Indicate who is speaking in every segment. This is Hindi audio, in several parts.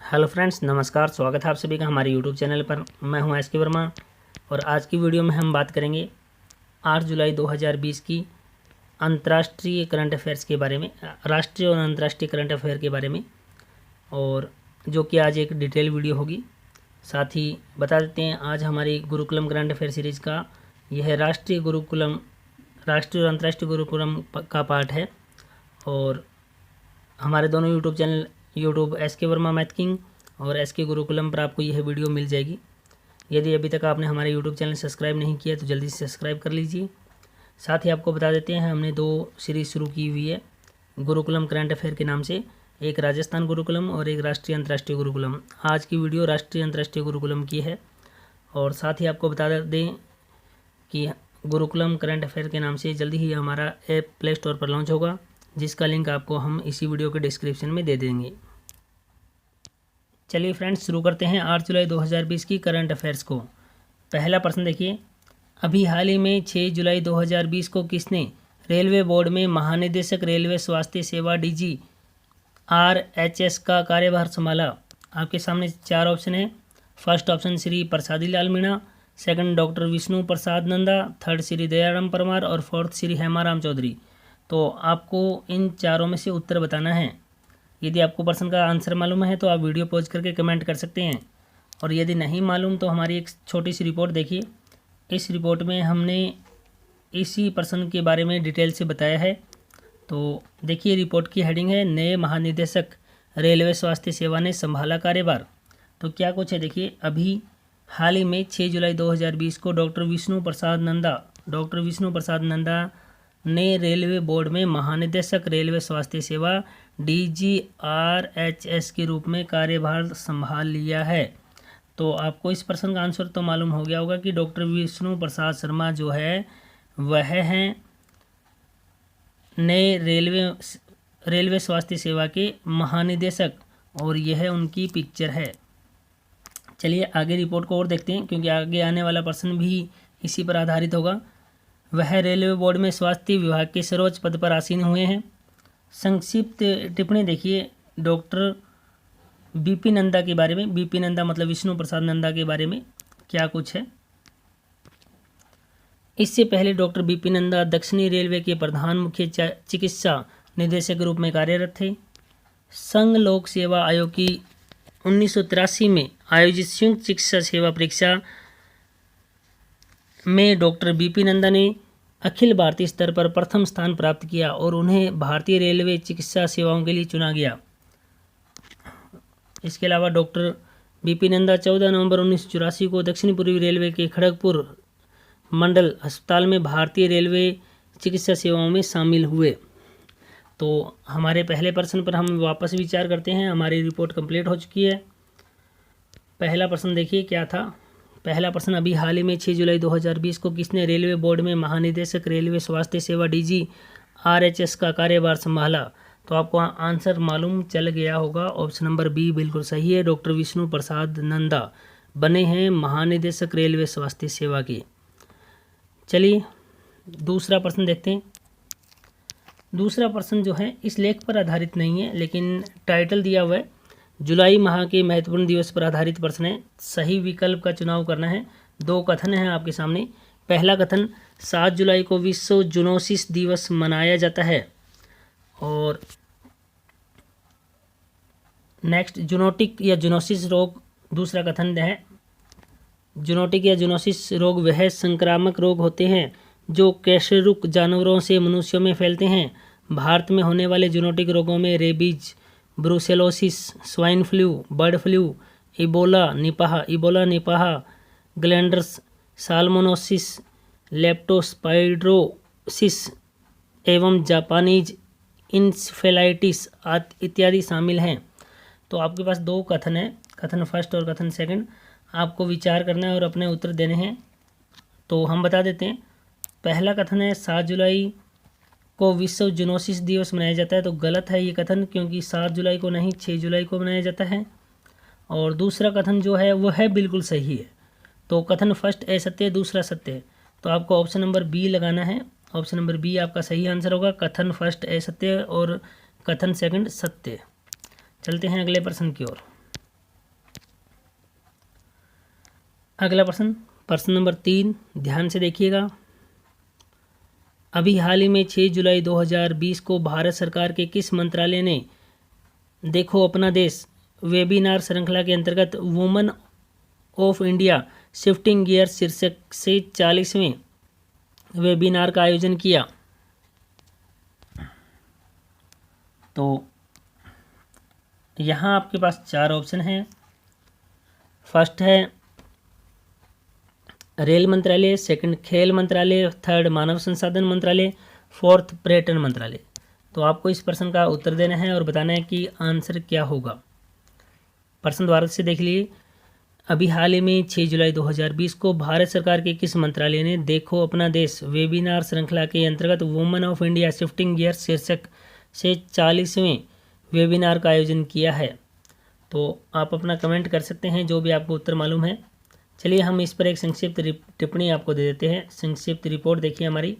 Speaker 1: हेलो फ्रेंड्स, नमस्कार। स्वागत है आप सभी का हमारे यूट्यूब चैनल पर। मैं हूं एस के वर्मा और आज की वीडियो में हम बात करेंगे 8 जुलाई 2020 की अंतर्राष्ट्रीय करंट अफेयर्स के बारे में, राष्ट्रीय और अंतर्राष्ट्रीय करंट अफेयर के बारे में, और जो कि आज एक डिटेल वीडियो होगी। साथ ही बता देते हैं आज हमारी गुरुकुलम करंट अफेयर सीरीज़ का यह राष्ट्रीय और अंतर्राष्ट्रीय गुरुकुलम का पार्ट है। और हमारे दोनों यूट्यूब चैनल, यूट्यूब एस के वर्मा मैथ किंग और एस के गुरुकुलम पर आपको यह वीडियो मिल जाएगी। यदि अभी तक आपने हमारे यूट्यूब चैनल सब्सक्राइब नहीं किया तो जल्दी से सब्सक्राइब कर लीजिए। साथ ही आपको बता देते हैं हमने 2 सीरीज़ शुरू की हुई है गुरुकुलम करंट अफेयर के नाम से, एक राजस्थान गुरुकुलम और एक राष्ट्रीय अंतर्राष्ट्रीय गुरुकुलम। आज की वीडियो राष्ट्रीय अंतर्राष्ट्रीय गुरुकुलम की है। और साथ ही आपको बता दें कि गुरुकुलम करंट अफेयर के नाम से जल्दी ही हमारा ऐप प्ले स्टोर पर लॉन्च होगा, जिसका लिंक आपको हम इसी वीडियो के डिस्क्रिप्शन में दे देंगे। चलिए फ्रेंड्स, शुरू करते हैं 8 जुलाई 2020 की करंट अफेयर्स को। पहला प्रश्न देखिए, अभी हाल ही में 6 जुलाई 2020 को किसने रेलवे बोर्ड में महानिदेशक रेलवे स्वास्थ्य सेवा DGRHS का कार्यभार संभाला? आपके सामने 4 ऑप्शन है। फर्स्ट ऑप्शन श्री प्रसादी लाल मीणा, सेकंड डॉक्टर विष्णु प्रसाद नंदा, थर्ड श्री दयाराम परमार और फोर्थ श्री हेमाराम चौधरी। तो आपको इन चारों में से उत्तर बताना है। यदि आपको प्रश्न का आंसर मालूम है तो आप वीडियो पॉज करके कमेंट कर सकते हैं, और यदि नहीं मालूम तो हमारी एक छोटी सी रिपोर्ट देखिए। इस रिपोर्ट में हमने इसी प्रश्न के बारे में डिटेल से बताया है। तो देखिए, रिपोर्ट की हेडिंग है नए महानिदेशक रेलवे स्वास्थ्य सेवा ने संभाला कार्यभार। तो क्या कुछ है देखिए, अभी हाल ही में 6 जुलाई 2020 को डॉक्टर विष्णु प्रसाद नंदा ने रेलवे बोर्ड में महानिदेशक रेलवे स्वास्थ्य सेवा DGRHS के रूप में कार्यभार संभाल लिया है। तो आपको इस प्रश्न का आंसर तो मालूम हो गया होगा कि डॉक्टर विष्णु प्रसाद शर्मा जो है वह हैं नए रेलवे स्वास्थ्य सेवा के महानिदेशक, और यह उनकी पिक्चर है। चलिए आगे रिपोर्ट को और देखते हैं, क्योंकि आगे आने वाला प्रश्न भी इसी पर आधारित होगा। वह रेलवे बोर्ड में स्वास्थ्य विभाग के सर्वोच्च पद पर आसीन हुए हैं। संक्षिप्त टिप्पणी देखिए डॉक्टर BP नंदा के बारे में। BP नंदा मतलब विष्णु प्रसाद नंदा के बारे में क्या कुछ है। इससे पहले डॉक्टर BP नंदा दक्षिणी रेलवे के प्रधान मुख्य चिकित्सा निदेशक के रूप में कार्यरत थे। संघ लोक सेवा आयोग की 1983 में आयोजित संयुक्त चिकित्सा सेवा परीक्षा में डॉक्टर BP नंदा ने अखिल भारतीय स्तर पर प्रथम स्थान प्राप्त किया और उन्हें भारतीय रेलवे चिकित्सा सेवाओं के लिए चुना गया। इसके अलावा डॉक्टर BP नंदा 14 नवंबर 1984 को दक्षिण पूर्वी रेलवे के खड़गपुर मंडल अस्पताल में भारतीय रेलवे चिकित्सा सेवाओं में शामिल हुए। तो हमारे पहले प्रश्न पर हम वापस विचार करते हैं। हमारी रिपोर्ट कंप्लीट हो चुकी है। पहला प्रश्न देखिए क्या था। पहला प्रश्न, अभी हाल ही में 6 जुलाई 2020 को किसने रेलवे बोर्ड में महानिदेशक रेलवे स्वास्थ्य सेवा DGRHS का कार्यभार संभाला? तो आपको आंसर मालूम चल गया होगा। ऑप्शन नंबर बी बिल्कुल सही है। डॉक्टर विष्णु प्रसाद नंदा बने हैं महानिदेशक रेलवे स्वास्थ्य सेवा के। चलिए दूसरा प्रश्न देखते हैं। दूसरा प्रश्न जो है इस लेख पर आधारित नहीं है, लेकिन टाइटल दिया हुआ है जुलाई माह के महत्वपूर्ण दिवस पर आधारित प्रश्न है। सही विकल्प का चुनाव करना है। 2 कथन हैं आपके सामने। पहला कथन, 7 जुलाई को विश्व जूनोसिस दिवस मनाया जाता है। और नेक्स्ट, जूनोटिक या जूनोसिस रोग। दूसरा कथन है, जूनोटिक या जूनोसिस रोग वह संक्रामक रोग होते हैं जो कशेरुक जानवरों से मनुष्यों में फैलते हैं। भारत में होने वाले जूनोटिक रोगों में rabies, brucellosis, swine flu, bird flu, Ebola Nipah, glanders, salmonosis, leptospirosis एवं जापानीज इंसेफेलाइटिस इत्यादि शामिल हैं। तो आपके पास 2 कथन है, कथन फर्स्ट और कथन सेकंड। आपको विचार करना है और अपने उत्तर देने हैं। तो हम बता देते हैं। पहला कथन है 7 जुलाई को विश्व जूनोसिस दिवस मनाया जाता है। तो गलत है ये कथन, क्योंकि 7 जुलाई को नहीं 6 जुलाई को मनाया जाता है। और दूसरा कथन जो है वो है बिल्कुल सही है। तो कथन फर्स्ट असत्य है, दूसरा सत्य है। तो आपको ऑप्शन नंबर बी लगाना है। ऑप्शन नंबर बी आपका सही आंसर होगा। कथन फर्स्ट असत्य और कथन सेकंड सत्य। चलते हैं अगले प्रश्न की ओर। अगला प्रश्न नंबर 3, ध्यान से देखिएगा। अभी हाल ही में 6 जुलाई 2020 को भारत सरकार के किस मंत्रालय ने देखो अपना देश वेबिनार श्रृंखला के अंतर्गत women of India shifting gear शीर्षक से 40वें वेबिनार का आयोजन किया? तो यहाँ आपके पास 4 ऑप्शन हैं। फर्स्ट है रेल मंत्रालय, सेकंड खेल मंत्रालय, थर्ड मानव संसाधन मंत्रालय, फोर्थ पर्यटन मंत्रालय। तो आपको इस प्रश्न का उत्तर देना है और बताना है कि आंसर क्या होगा। प्रश्न दोबारा से देख लीजिए। अभी हाल ही में 6 जुलाई 2020 को भारत सरकार के किस मंत्रालय ने देखो अपना देश वेबिनार श्रृंखला के अंतर्गत women of India shifting gear शीर्षक से 40वें वेबिनार का आयोजन किया है? तो आप अपना कमेंट कर सकते हैं जो भी आपको उत्तर मालूम है। चलिए हम इस पर एक संक्षिप्त टिप्पणी आपको दे देते हैं। संक्षिप्त रिपोर्ट देखिए, हमारी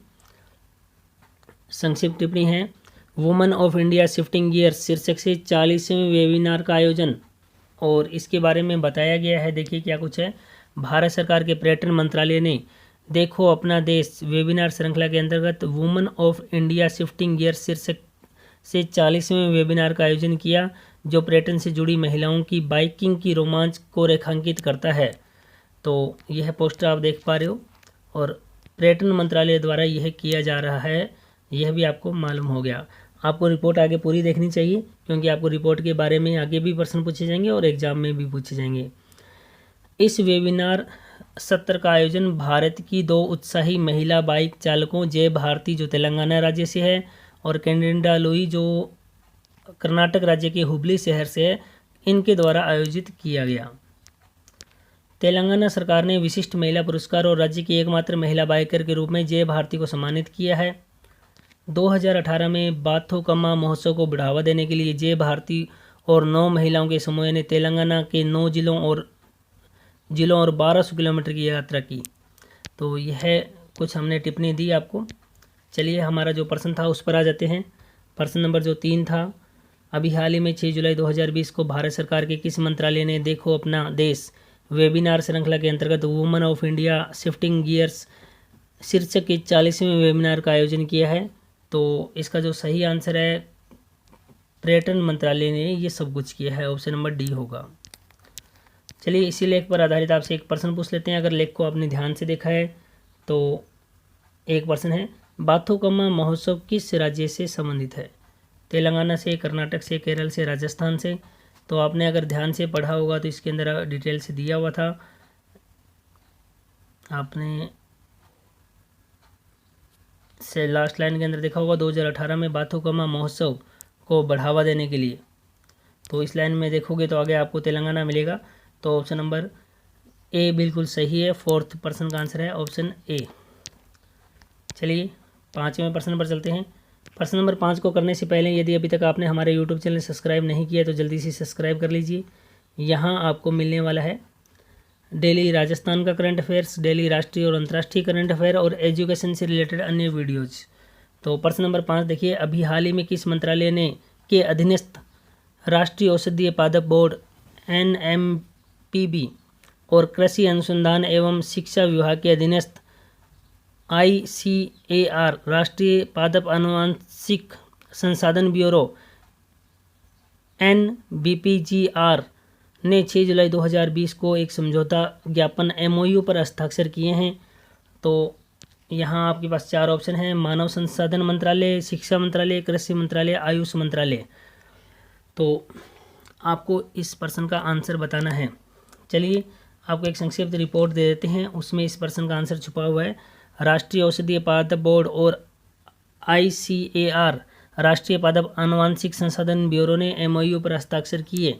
Speaker 1: संक्षिप्त टिप्पणी है, women of India shifting gear शीर्षक से 40वें वेबिनार का आयोजन, और इसके बारे में बताया गया है। देखिए क्या कुछ है। भारत सरकार के पर्यटन मंत्रालय ने देखो अपना देश वेबिनार श्रृंखला के अंतर्गत women of India shifting gear शीर्षक से 40वें वेबिनार का आयोजन किया, जो पर्यटन से जुड़ी महिलाओं की बाइकिंग की रोमांच को रेखांकित करता है। तो यह पोस्टर आप देख पा रहे हो, और पर्यटन मंत्रालय द्वारा यह किया जा रहा है, यह भी आपको मालूम हो गया। आपको रिपोर्ट आगे पूरी देखनी चाहिए, क्योंकि आपको रिपोर्ट के बारे में आगे भी प्रश्न पूछे जाएंगे और एग्जाम में भी पूछे जाएंगे। इस वेबिनार सत्र का आयोजन भारत की 2 उत्साही महिला बाइक चालकों जय भारती जो तेलंगाना राज्य से है और कैनेडा लुई जो कर्नाटक राज्य के हुबली शहर से है, इनके द्वारा आयोजित किया गया। तेलंगाना सरकार ने विशिष्ट महिला पुरस्कार और राज्य की एकमात्र महिला बाइकर के रूप में जय भारती को सम्मानित किया है। 2018 में बाथोकम्मा महोत्सव को बढ़ावा देने के लिए जय भारती और 9 महिलाओं के समूह ने तेलंगाना के 9 जिलों और 1200 किलोमीटर की यात्रा की। तो यह कुछ हमने टिप्पणी दी आपको। चलिए हमारा जो प्रश्न था उस पर आ जाते हैं। प्रश्न नंबर जो 3 था, अभी हाल ही में 6 जुलाई 2020 को भारत सरकार के किस मंत्रालय ने देखो अपना देश वेबिनार श्रृंखला के अंतर्गत women of India shifting gears शीर्षक के 40वें वेबिनार का आयोजन किया है? तो इसका जो सही आंसर है, पर्यटन मंत्रालय ने ये सब कुछ किया है। ऑप्शन नंबर डी होगा। चलिए इसी लेख पर आधारित आपसे एक प्रश्न पूछ लेते हैं। अगर लेख को आपने ध्यान से देखा है तो एक प्रश्न है, बाथोकम्मा महोत्सव किस राज्य से संबंधित है? तेलंगाना से, कर्नाटक से, केरल से, राजस्थान से? तो आपने अगर ध्यान से पढ़ा होगा तो इसके अंदर डिटेल से दिया हुआ था। आपने से लास्ट लाइन के अंदर देखा होगा 2018 में बाथोकम्मा महोत्सव को बढ़ावा देने के लिए। तो इस लाइन में देखोगे तो आगे आपको तेलंगाना मिलेगा। तो ऑप्शन नंबर ए बिल्कुल सही है। 4th प्रश्न का आंसर है ऑप्शन ए। चलिए 5वें प्रश्न पर चलते हैं। प्रश्न नंबर 5 को करने से पहले यदि अभी तक आपने हमारे यूट्यूब चैनल सब्सक्राइब नहीं किया तो जल्दी से सब्सक्राइब कर लीजिए। यहाँ आपको मिलने वाला है डेली राजस्थान का करंट अफेयर्स, डेली राष्ट्रीय और अंतर्राष्ट्रीय करंट अफेयर और एजुकेशन से रिलेटेड अन्य वीडियोज। तो प्रश्न नंबर 5 देखिए, अभी हाल ही में किस मंत्रालय ने के अधीनस्थ राष्ट्रीय औषधीय पादप बोर्ड NMPB और कृषि अनुसंधान एवं शिक्षा विभाग के अधीनस्थ ICAR राष्ट्रीय पादप आनुवंशिक संसाधन ब्यूरो NBPGR ने 6 जुलाई 2020 को एक समझौता ज्ञापन MOU पर हस्ताक्षर किए हैं? तो यहाँ आपके पास 4 ऑप्शन हैं, मानव संसाधन मंत्रालय, शिक्षा मंत्रालय, कृषि मंत्रालय, आयुष मंत्रालय। तो आपको इस प्रश्न का आंसर बताना है। चलिए आपको एक संक्षिप्त रिपोर्ट दे देते हैं, उसमें इस प्रश्न का आंसर छुपा हुआ है। राष्ट्रीय औषधीय पादप बोर्ड और ICAR राष्ट्रीय पादप आनुवंशिक संसाधन ब्यूरो ने MOU पर हस्ताक्षर किए।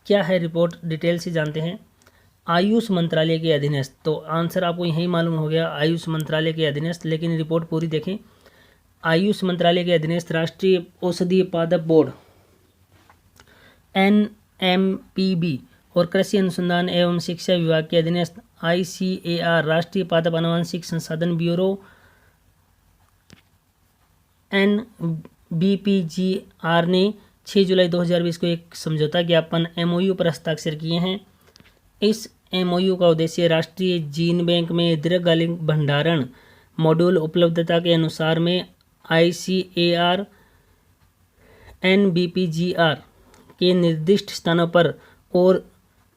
Speaker 1: क्या है रिपोर्ट, डिटेल से जानते हैं। आयुष मंत्रालय के अधीनस्थ, तो आंसर आपको यही मालूम हो गया, आयुष मंत्रालय के अधीनस्थ। लेकिन रिपोर्ट पूरी देखें। आयुष मंत्रालय के अधीनस्थ राष्ट्रीय औषधीय पादप बोर्ड NMPB और कृषि अनुसंधान एवं शिक्षा विभाग के अधीनस्थ ICAR राष्ट्रीय पादप आनुवंशिक संसाधन ब्यूरो NBPGR ने 6 जुलाई 2020 को एक समझौता ज्ञापन MOU पर हस्ताक्षर किए हैं। इस एमओयू का उद्देश्य राष्ट्रीय जीन बैंक में दीर्घकालिक भंडारण मॉड्यूल उपलब्धता के अनुसार में ICAR NBPGR के निर्दिष्ट स्थानों पर और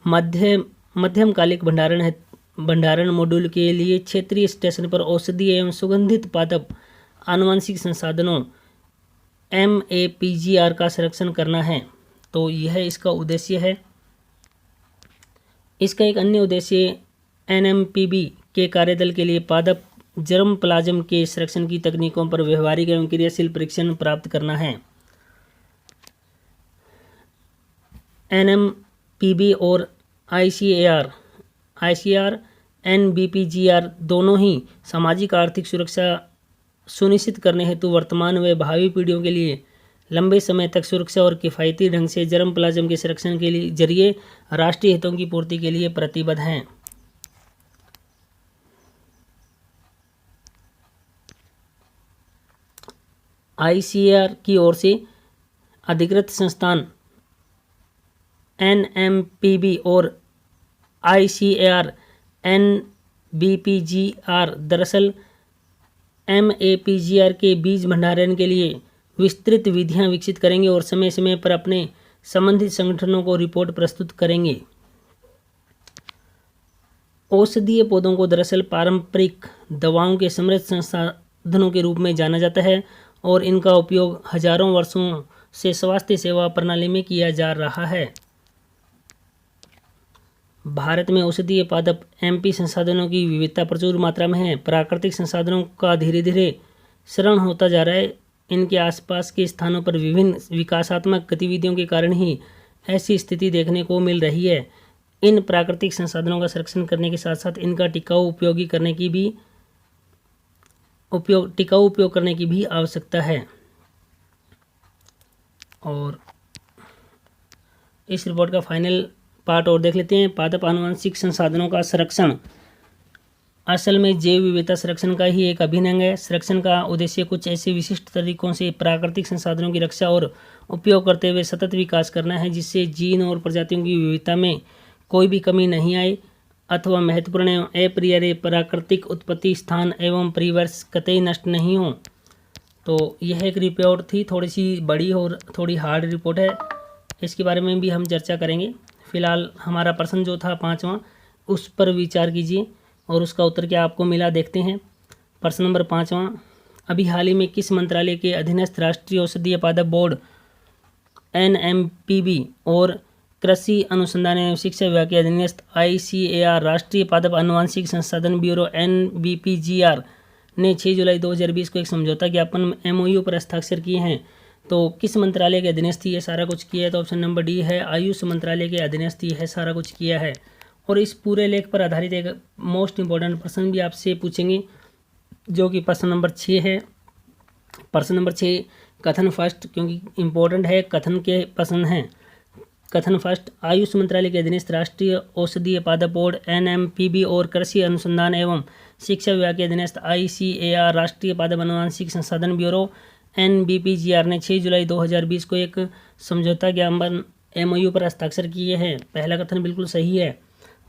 Speaker 1: मध्यमकालिक भंडारण मॉड्यूल के लिए क्षेत्रीय स्टेशन पर औषधीय एवं सुगंधित पादप आनुवंशिक संसाधनों MAPGR का संरक्षण करना है। तो यह इसका उद्देश्य है। इसका एक अन्य उद्देश्य NMPB के कार्यदल के लिए पादप जर्म प्लाज्म के संरक्षण की तकनीकों पर व्यवहारिक एवं क्रियाशील परीक्षण प्राप्त करना है। NMPB और ICAR NBPGR दोनों ही सामाजिक आर्थिक सुरक्षा सुनिश्चित करने हेतु वर्तमान व भावी पीढ़ियों के लिए लंबे समय तक सुरक्षा और किफ़ायती ढंग से जर्म प्लाज्म के संरक्षण के लिए जरिए राष्ट्रीय हितों की पूर्ति के लिए प्रतिबद्ध हैं। ICAR की ओर से अधिकृत संस्थान NMPB और ICAR NBPGR दरअसल MAPGR के बीज भंडारण के लिए विस्तृत विधियां विकसित करेंगे और समय समय पर अपने संबंधित संगठनों को रिपोर्ट प्रस्तुत करेंगे। औषधीय पौधों को दरअसल पारंपरिक दवाओं के समृद्ध संसाधनों के रूप में जाना जाता है और इनका उपयोग हजारों वर्षों से स्वास्थ्य सेवा प्रणाली में किया जा रहा है। भारत में औषधीय पादप MP संसाधनों की विविधता प्रचुर मात्रा में है। प्राकृतिक संसाधनों का धीरे धीरे क्षरण होता जा रहा है। इनके आसपास के स्थानों पर विभिन्न विकासात्मक गतिविधियों के कारण ही ऐसी स्थिति देखने को मिल रही है। इन प्राकृतिक संसाधनों का संरक्षण करने के साथ साथ इनका टिकाऊ उपयोग करने की भी आवश्यकता है। और इस रिपोर्ट का फाइनल पार्ट और देख लेते हैं। पादप आनुवंशिक संसाधनों का संरक्षण असल में जैव विविधता संरक्षण का ही एक अभिन्न अंग है। संरक्षण का उद्देश्य कुछ ऐसे विशिष्ट तरीकों से प्राकृतिक संसाधनों की रक्षा और उपयोग करते हुए सतत विकास करना है जिससे जीन और प्रजातियों की विविधता में कोई भी कमी नहीं आए अथवा महत्वपूर्ण एवं अपरिहार्य प्राकृतिक उत्पत्ति स्थान एवं परिवर्ष कतई नष्ट नहीं हो। तो यह एक रिपोर्ट थी, थोड़ी सी बड़ी और थोड़ी हार्ड रिपोर्ट है। इसके बारे में भी हम चर्चा करेंगे। फिलहाल हमारा प्रश्न जो था 5वां, उस पर विचार कीजिए और उसका उत्तर क्या आपको मिला देखते हैं। प्रश्न नंबर 5वां, अभी हाल ही में किस मंत्रालय के अधीनस्थ राष्ट्रीय औषधीय पादप बोर्ड NMPB और कृषि अनुसंधान एवं शिक्षा विभाग के अधीनस्थ ICAR राष्ट्रीय पादप आनुवंशिक संसाधन ब्यूरो NBPGR ने 6 जुलाई 2020 को एक समझौता ज्ञापन MOU पर हस्ताक्षर किए हैं। तो किस मंत्रालय के अधीनस्थ ये सारा कुछ किया है? तो ऑप्शन नंबर डी है, आयुष मंत्रालय के अधीनस्थ यह सारा कुछ किया है। और इस पूरे लेख पर आधारित एक मोस्ट इम्पोर्टेंट प्रश्न भी आपसे पूछेंगे जो कि प्रश्न नंबर 6 है। प्रश्न नंबर 6 कथन फर्स्ट, क्योंकि इम्पोर्टेंट है, कथन के प्रश्न हैं। कथन फर्स्ट, आयुष मंत्रालय के अधीनस्थ राष्ट्रीय औषधीय पादप बोर्ड NMPB और कृषि अनुसंधान एवं शिक्षा विभाग के अधीनस्थ ICAR राष्ट्रीय पादप आनुवंशिक संसाधन ब्यूरो NBPGR ने 6 जुलाई 2020 को एक समझौता ज्ञापन MOU पर हस्ताक्षर किए हैं। पहला कथन बिल्कुल सही है।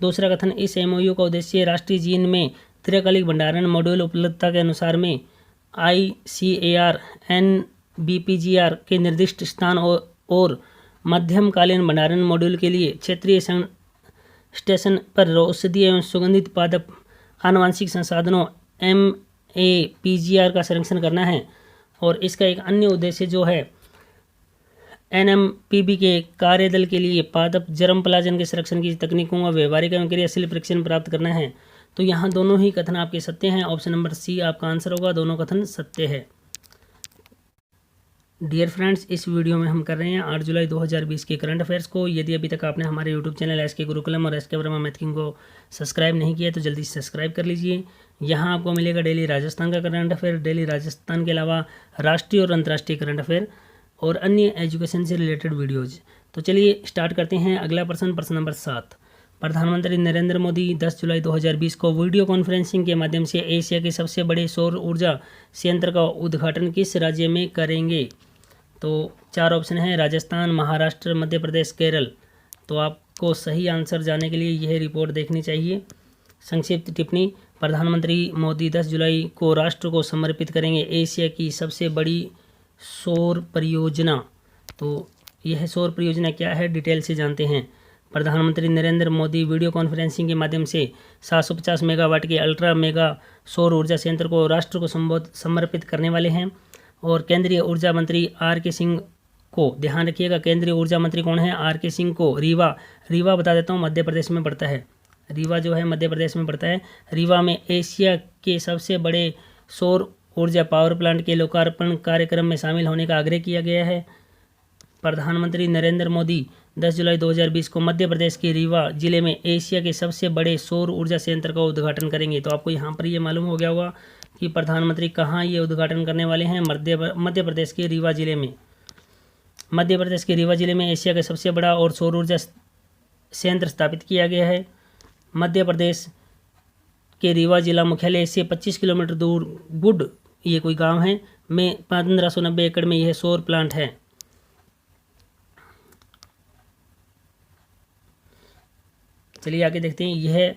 Speaker 1: दूसरा कथन, इस MOU का उद्देश्य राष्ट्रीय जीन में दीर्घकालिक भंडारण मॉड्यूल उपलब्धता के अनुसार में ICAR NBPGR के निर्दिष्ट स्थान और मध्यमकालीन भंडारण मॉड्यूल के लिए क्षेत्रीय स्टेशन पर औषधीय एवं सुगंधित पादप आनुवंशिक संसाधनों MAPGR का संरक्षण करना है। और इसका एक अन्य उद्देश्य जो है NMPB के कार्यदल के लिए पादप जर्म प्लाज्म के संरक्षण की तकनीकों का व्यवहारिक एवं क्रियाशील परीक्षण प्राप्त करना है। तो यहाँ दोनों ही कथन आपके सत्य हैं। ऑप्शन नंबर सी आपका आंसर होगा, दोनों कथन सत्य है। डियर फ्रेंड्स, इस वीडियो में हम कर रहे हैं 8 जुलाई 2020 के करंट अफेयर्स को। यदि अभी तक आपने हमारे यूट्यूब चैनल SK गुरुकुलम और SK वर्मा मैथ किंग को सब्सक्राइब नहीं किया तो जल्दी से सब्सक्राइब कर लीजिए। यहाँ आपको मिलेगा डेली राजस्थान का करंट अफेयर, डेली राजस्थान के अलावा राष्ट्रीय और अंतर्राष्ट्रीय करंट अफेयर और अन्य एजुकेशन से रिलेटेड वीडियोज़। तो चलिए स्टार्ट करते हैं। अगला प्रश्न, प्रश्न नंबर 7। प्रधानमंत्री नरेंद्र मोदी 10 जुलाई 2020 को वीडियो कॉन्फ्रेंसिंग के माध्यम से एशिया के सबसे बड़े सौर ऊर्जा संयंत्र का उद्घाटन किस राज्य में करेंगे? तो 4 ऑप्शन हैं, राजस्थान, महाराष्ट्र, मध्य प्रदेश, केरल। तो आप को सही आंसर जानने के लिए यह रिपोर्ट देखनी चाहिए। संक्षिप्त टिप्पणी, प्रधानमंत्री मोदी 10 जुलाई को राष्ट्र को समर्पित करेंगे एशिया की सबसे बड़ी सौर परियोजना। तो यह सौर परियोजना क्या है, डिटेल से जानते हैं। प्रधानमंत्री नरेंद्र मोदी वीडियो कॉन्फ्रेंसिंग के माध्यम से 750 मेगावाट के अल्ट्रा मेगा सौर ऊर्जा संयंत्र को राष्ट्र को समर्पित करने वाले हैं। और केंद्रीय ऊर्जा मंत्री R.K. सिंह को, ध्यान रखिएगा, केंद्रीय ऊर्जा मंत्री कौन है, R.K. सिंह को रीवा बता देता हूँ, मध्य प्रदेश में पड़ता है। रीवा जो है मध्य प्रदेश में पड़ता है। रीवा में एशिया के सबसे बड़े सौर ऊर्जा पावर प्लांट के लोकार्पण कार्यक्रम में शामिल होने का आग्रह किया गया है। प्रधानमंत्री नरेंद्र मोदी 10 जुलाई 2020 को मध्य प्रदेश के रीवा जिले में एशिया के सबसे बड़े सौर ऊर्जा संयंत्र का उद्घाटन करेंगे। तो आपको यहाँ पर ये मालूम हो गया होगा कि प्रधानमंत्री कहाँ ये उद्घाटन करने वाले हैं, मध्य प्रदेश के रीवा जिले में। मध्य प्रदेश के रीवा जिले में एशिया का सबसे बड़ा और सौर ऊर्जा संयंत्र स्थापित किया गया है। मध्य प्रदेश के रीवा जिला मुख्यालय से 25 किलोमीटर दूर गुड, ये कोई गांव है, में 1590 एकड़ में यह सौर प्लांट है। चलिए आगे देखते हैं। यह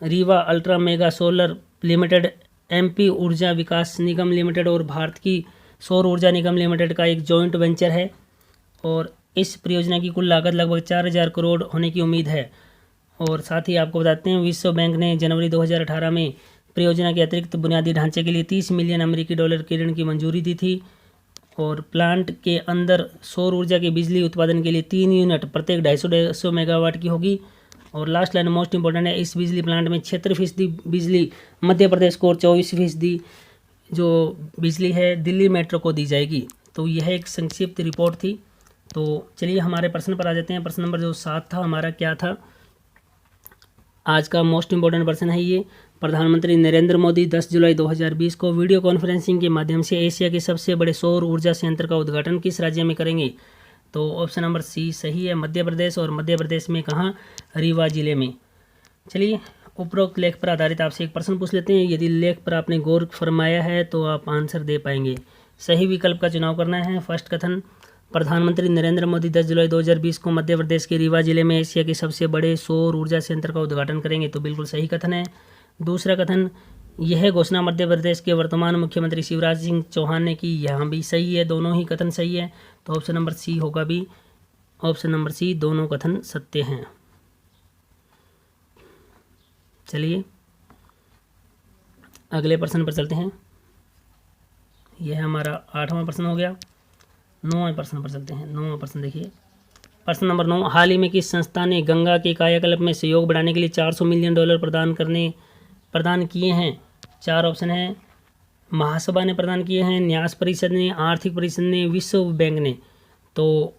Speaker 1: Rewa ultra mega solar limited, MP ऊर्जा विकास निगम लिमिटेड और भारत की सौर ऊर्जा निगम लिमिटेड का एक जॉइंट वेंचर है। और इस परियोजना की कुल लागत लगभग 4000 करोड़ होने की उम्मीद है। और साथ ही आपको बताते हैं, विश्व बैंक ने जनवरी 2018 में परियोजना के अतिरिक्त बुनियादी ढांचे के लिए 30 मिलियन अमेरिकी डॉलर के ऋण की मंजूरी दी थी। और प्लांट के अंदर सौर ऊर्जा के बिजली उत्पादन के लिए 3 यूनिट प्रत्येक 250 मेगावाट की होगी। और लास्ट लाइन मोस्ट इंपॉर्टेंट है, इस बिजली प्लांट में 76% बिजली मध्य प्रदेश को और 24% जो बिजली है दिल्ली मेट्रो को दी जाएगी। तो यह एक संक्षिप्त रिपोर्ट थी। तो चलिए हमारे प्रश्न पर आ जाते हैं। प्रश्न नंबर जो 7 था हमारा, क्या था आज का मोस्ट इंपॉर्टेंट प्रश्न है ये। प्रधानमंत्री नरेंद्र मोदी 10 जुलाई 2020 को वीडियो कॉन्फ्रेंसिंग के माध्यम से एशिया के सबसे बड़े सौर ऊर्जा संयंत्र का उद्घाटन किस राज्य में करेंगे। तो ऑप्शन नंबर सी सही है, मध्य प्रदेश। और मध्य प्रदेश में कहाँ, रीवा जिले में। चलिए उपरोक्त लेख पर आधारित आपसे एक प्रश्न पूछ लेते हैं। यदि लेख पर आपने गौर फरमाया है तो आप आंसर दे पाएंगे। सही विकल्प का चुनाव करना है। फर्स्ट कथन, प्रधानमंत्री नरेंद्र मोदी 10 जुलाई 2020 को मध्य प्रदेश के रीवा जिले में एशिया के सबसे बड़े सौर ऊर्जा संयंत्र का उद्घाटन करेंगे। तो बिल्कुल सही कथन है। दूसरा कथन, यह घोषणा मध्य प्रदेश के वर्तमान मुख्यमंत्री शिवराज सिंह चौहान ने की। यहाँ भी सही है, दोनों ही कथन सही है। तो ऑप्शन नंबर सी होगा भी, ऑप्शन नंबर सी, दोनों कथन सत्य हैं। चलिए अगले प्रश्न पर चलते हैं। यह हमारा 8वां प्रश्न हो गया। 9वें प्रश्न पर चलते हैं। 9वां प्रश्न देखिए, प्रश्न नंबर 9, हाल ही में किस संस्था ने गंगा के कायाकल्प में सहयोग बढ़ाने के लिए 400 मिलियन डॉलर प्रदान किए हैं। 4 ऑप्शन हैं। महासभा ने प्रदान किए हैं, न्यास परिषद ने, आर्थिक परिषद ने, विश्व बैंक ने। तो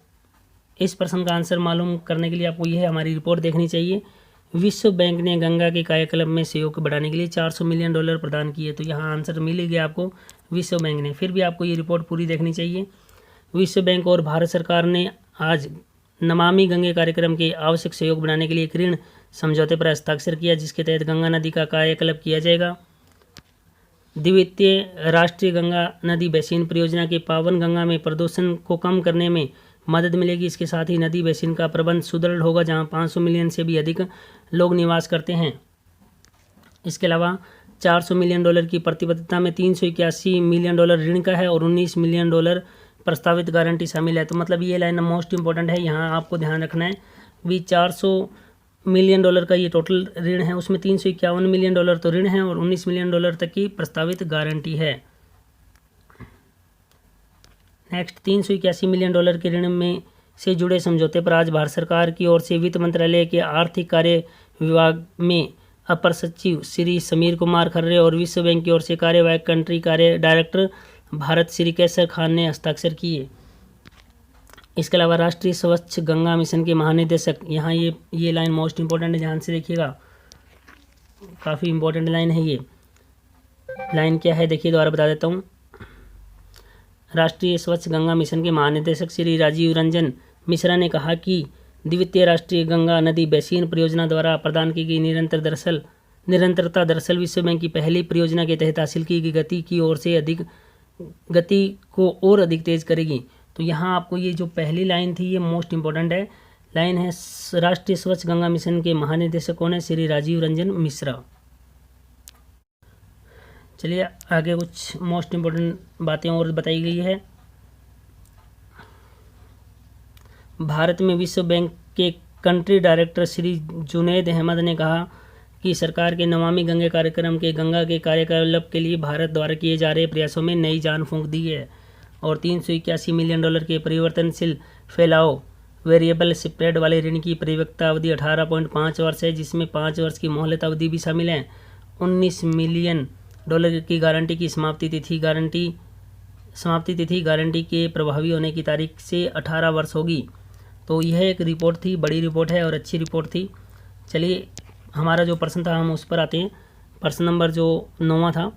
Speaker 1: इस प्रश्न का आंसर मालूम करने के लिए आपको यह हमारी रिपोर्ट देखनी चाहिए। विश्व बैंक ने गंगा के कायाकल्प में सहयोग बढ़ाने के लिए 400 मिलियन डॉलर प्रदान किए। तो यहाँ आंसर मिल गया आपको, विश्व बैंक ने। फिर भी आपको ये रिपोर्ट पूरी देखनी चाहिए। विश्व बैंक और भारत सरकार ने आज नमामि गंगे कार्यक्रम के आवश्यक सहयोग बढ़ाने के लिए एक ऋण समझौते पर हस्ताक्षर किया, जिसके तहत गंगा नदी का कायाकल्प किया जाएगा। द्वितीय राष्ट्रीय गंगा नदी बेसिन परियोजना के पावन गंगा में प्रदूषण को कम करने में मदद मिलेगी। इसके साथ ही नदी बेसिन का प्रबंध सुदृढ़ होगा, जहां 500 मिलियन से भी अधिक लोग निवास करते हैं। इसके अलावा 400 मिलियन डॉलर की प्रतिबद्धता में 381 मिलियन डॉलर ऋण का है और 19 मिलियन डॉलर प्रस्तावित गारंटी शामिल है। तो मतलब ये लाइन मोस्ट इंपॉर्टेंट है, यहाँ आपको ध्यान रखना है भी 400 मिलियन डॉलर का ये टोटल ऋण है, उसमें 351 मिलियन डॉलर तो ऋण है और 19 मिलियन डॉलर तक की प्रस्तावित गारंटी है। नेक्स्ट, 381 मिलियन डॉलर के ऋण में से जुड़े समझौते पर आज भारत सरकार की ओर से वित्त मंत्रालय के आर्थिक कार्य विभाग में अपर सचिव श्री समीर कुमार खर्रे और विश्व बैंक की ओर से कार्यवाहक कंट्री कार्य डायरेक्टर भारत श्री केसर खान ने हस्ताक्षर किए। इसके अलावा राष्ट्रीय स्वच्छ गंगा मिशन के महानिदेशक, यहाँ ये लाइन मोस्ट इंपॉर्टेंट है, ध्यान से देखिएगा, काफ़ी इंपॉर्टेंट लाइन है ये। लाइन क्या है देखिए, दोबारा बता देता हूँ। राष्ट्रीय स्वच्छ गंगा मिशन के महानिदेशक श्री राजीव रंजन मिश्रा ने कहा कि द्वितीय राष्ट्रीय गंगा नदी बेसिन परियोजना द्वारा प्रदान की गई निरंतरता दरअसल विश्व बैंक की पहली परियोजना के तहत हासिल की गई गति को और अधिक तेज करेगी। तो यहाँ आपको ये जो पहली लाइन थी ये मोस्ट इंपॉर्टेंट है। लाइन है राष्ट्रीय स्वच्छ गंगा मिशन के महानिदेशक कौन है? श्री राजीव रंजन मिश्रा। चलिए आगे कुछ मोस्ट इम्पोर्टेंट बातें और बताई गई है। भारत में विश्व बैंक के कंट्री डायरेक्टर श्री जुनैद अहमद ने कहा कि सरकार के नमामि गंगे कार्यक्रम के गंगा के कार्यकलाप के लिए भारत द्वारा किए जा रहे प्रयासों में नई जान फूंक दी है और $381 मिलियन के परिवर्तनशील फैलाव वेरिएबल स्प्रेड वाले ऋण की परिपक्वता अवधि 18.5 वर्ष है, जिसमें 5 वर्ष की मोहलत अवधि भी शामिल है। $19 मिलियन की गारंटी की समाप्ति तिथि गारंटी के प्रभावी होने की तारीख से 18 वर्ष होगी। तो यह एक रिपोर्ट थी, बड़ी रिपोर्ट है और अच्छी रिपोर्ट थी। चलिए हमारा जो प्रश्न था हम उस पर आते हैं। प्रश्न नंबर जो 9वां था,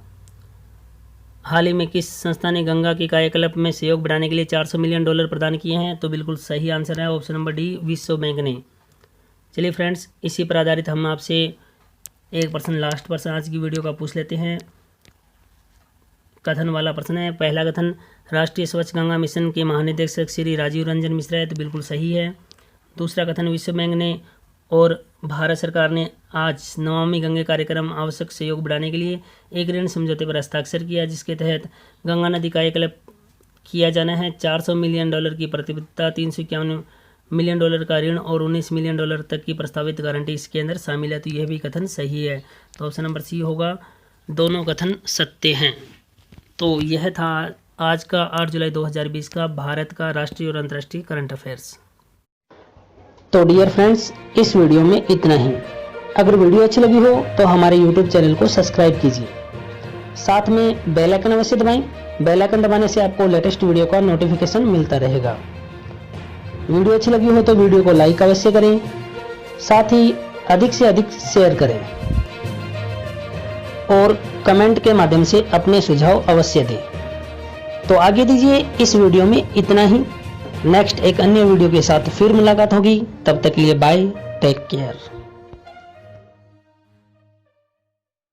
Speaker 1: हाल ही में किस संस्था ने गंगा के कायाकल्प में सहयोग बढ़ाने के लिए $400 मिलियन प्रदान किए हैं? तो बिल्कुल सही आंसर है ऑप्शन नंबर डी, विश्व बैंक ने। चलिए फ्रेंड्स, इसी पर आधारित हम आपसे एक प्रश्न, लास्ट प्रश्न आज की वीडियो का पूछ लेते हैं। कथन वाला प्रश्न है। पहला कथन, राष्ट्रीय स्वच्छ गंगा मिशन के महानिदेशक श्री राजीव रंजन मिश्रा है, तो बिल्कुल सही है। दूसरा कथन, विश्व बैंक ने और भारत सरकार ने आज नमामि गंगे कार्यक्रम आवश्यक सहयोग बढ़ाने के लिए एक ऋण समझौते पर हस्ताक्षर किया, जिसके तहत गंगा नदी कायाकल्प किया जाना है। $400 मिलियन की प्रतिबद्धता, $351 मिलियन का ऋण और $19 मिलियन तक की प्रस्तावित गारंटी इसके अंदर शामिल है। तो यह भी कथन सही है। तो ऑप्शन नंबर सी होगा, दोनों कथन सत्य हैं। तो यह था आज का 8 जुलाई 2020 का भारत का राष्ट्रीय और अंतर्राष्ट्रीय करंट अफेयर्स।
Speaker 2: तो डियर फ्रेंड्स, इस वीडियो में इतना ही। अगर वीडियो अच्छी लगी हो तो हमारे YouTube चैनल को सब्सक्राइब कीजिए, साथ में बेल आइकन अवश्य दबाएं। बेल आइकन दबाने से आपको लेटेस्ट वीडियो का नोटिफिकेशन मिलता रहेगा। वीडियो अच्छी लगी हो तो वीडियो को लाइक अवश्य करें, साथ ही अधिक से अधिक शेयर करें और कमेंट के माध्यम से अपने सुझाव अवश्य दें। तो आगे दीजिए, इस वीडियो में इतना ही। नेक्स्ट एक अन्य वीडियो के साथ फिर मुलाकात होगी। तब तक के लिए बाय, टेक केयर।